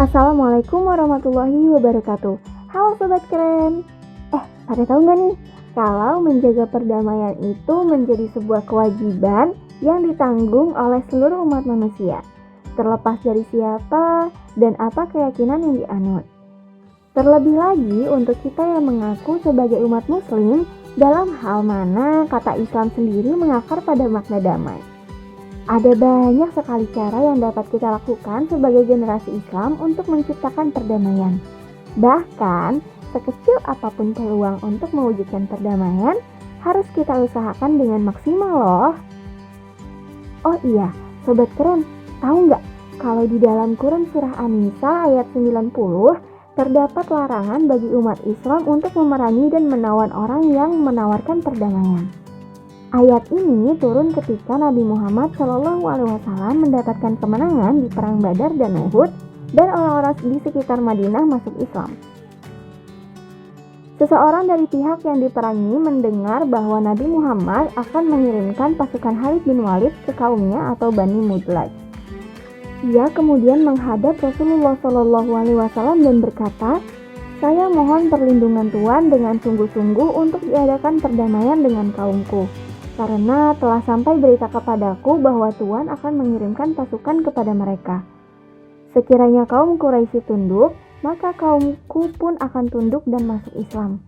Assalamualaikum warahmatullahi wabarakatuh. Halo Sobat Keren. Pada tahu nggak nih, kalau menjaga perdamaian itu menjadi sebuah kewajiban yang ditanggung oleh seluruh umat manusia, terlepas dari siapa dan apa keyakinan yang dianut. Terlebih lagi untuk kita yang mengaku sebagai umat muslim, dalam hal mana kata Islam sendiri mengakar pada makna damai. Ada banyak sekali cara yang dapat kita lakukan sebagai generasi Islam untuk menciptakan perdamaian. Bahkan, sekecil apapun peluang untuk mewujudkan perdamaian, harus kita usahakan dengan maksimal loh. Oh iya, Sobat Keren, tahu nggak kalau di dalam Quran Surah An-Nisa ayat 90, terdapat larangan bagi umat Islam untuk memerangi dan menawan orang yang menawarkan perdamaian. Ayat ini turun ketika Nabi Muhammad SAW mendapatkan kemenangan di Perang Badar dan Uhud dan orang-orang di sekitar Madinah masuk Islam. Seseorang dari pihak yang diperangi mendengar bahwa Nabi Muhammad akan mengirimkan pasukan Khalid bin Walid ke kaumnya atau Bani Mudlaj. Ia kemudian menghadap Rasulullah SAW dan berkata, "Saya mohon perlindungan Tuhan dengan sungguh-sungguh untuk diadakan perdamaian dengan kaumku. Karena telah sampai berita kepadaku bahwa Tuhan akan mengirimkan pasukan kepada mereka. Sekiranya kaum Quraisy tunduk, maka kaumku pun akan tunduk dan masuk Islam.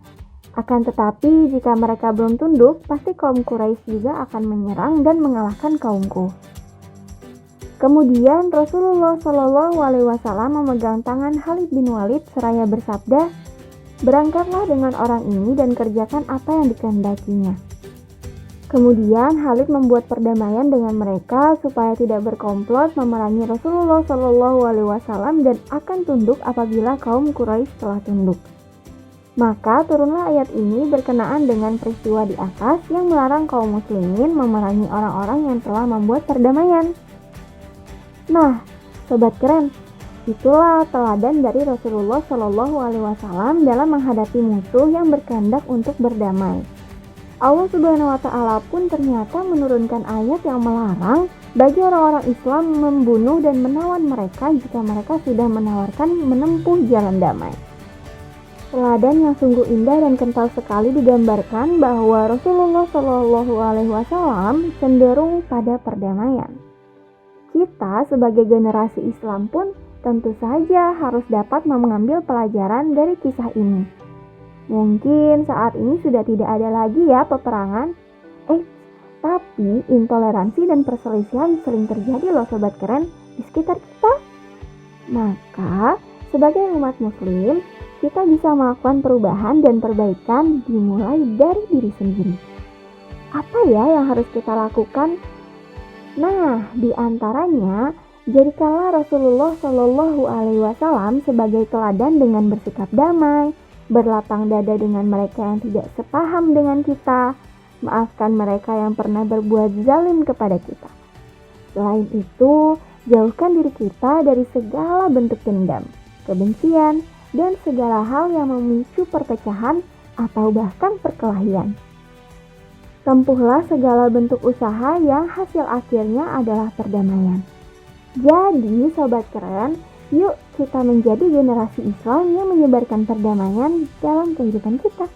Akan tetapi jika mereka belum tunduk, pasti kaum Quraisy juga akan menyerang dan mengalahkan kaumku." Kemudian Rasulullah SAW memegang tangan Khalid bin Walid seraya bersabda, "Berangkatlah dengan orang ini dan kerjakan apa yang dikehendakinya." Kemudian Khalid membuat perdamaian dengan mereka supaya tidak berkomplot memerangi Rasulullah SAW dan akan tunduk apabila kaum Quraisy telah tunduk. Maka turunlah ayat ini berkenaan dengan peristiwa di atas yang melarang kaum muslimin memerangi orang-orang yang telah membuat perdamaian. Nah, Sobat Keren, itulah teladan dari Rasulullah SAW dalam menghadapi musuh yang berkehendak untuk berdamai. Allah Subhanahu wa Ta'ala pun ternyata menurunkan ayat yang melarang bagi orang-orang Islam membunuh dan menawan mereka jika mereka sudah menawarkan menempuh jalan damai. Teladan yang sungguh indah dan kental sekali digambarkan bahwa Rasulullah SAW cenderung pada perdamaian. Kita sebagai generasi Islam pun tentu saja harus dapat mengambil pelajaran dari kisah ini. Mungkin saat ini sudah tidak ada lagi ya peperangan. Tapi intoleransi dan perselisihan sering terjadi loh Sobat Keren di sekitar kita. Maka sebagai umat muslim, kita bisa melakukan perubahan dan perbaikan dimulai dari diri sendiri. Apa ya yang harus kita lakukan? Nah, di antaranya jadikanlah Rasulullah SAW sebagai teladan dengan bersikap damai, berlapang dada dengan mereka yang tidak sepaham dengan kita, maafkan mereka yang pernah berbuat zalim kepada kita. Selain itu, jauhkan diri kita dari segala bentuk dendam, kebencian, dan segala hal yang memicu perpecahan atau bahkan perkelahian. Tempuhlah segala bentuk usaha yang hasil akhirnya adalah perdamaian. Jadi, Sobat Keren, yuk kita menjadi generasi Islam yang menyebarkan perdamaian dalam kehidupan kita.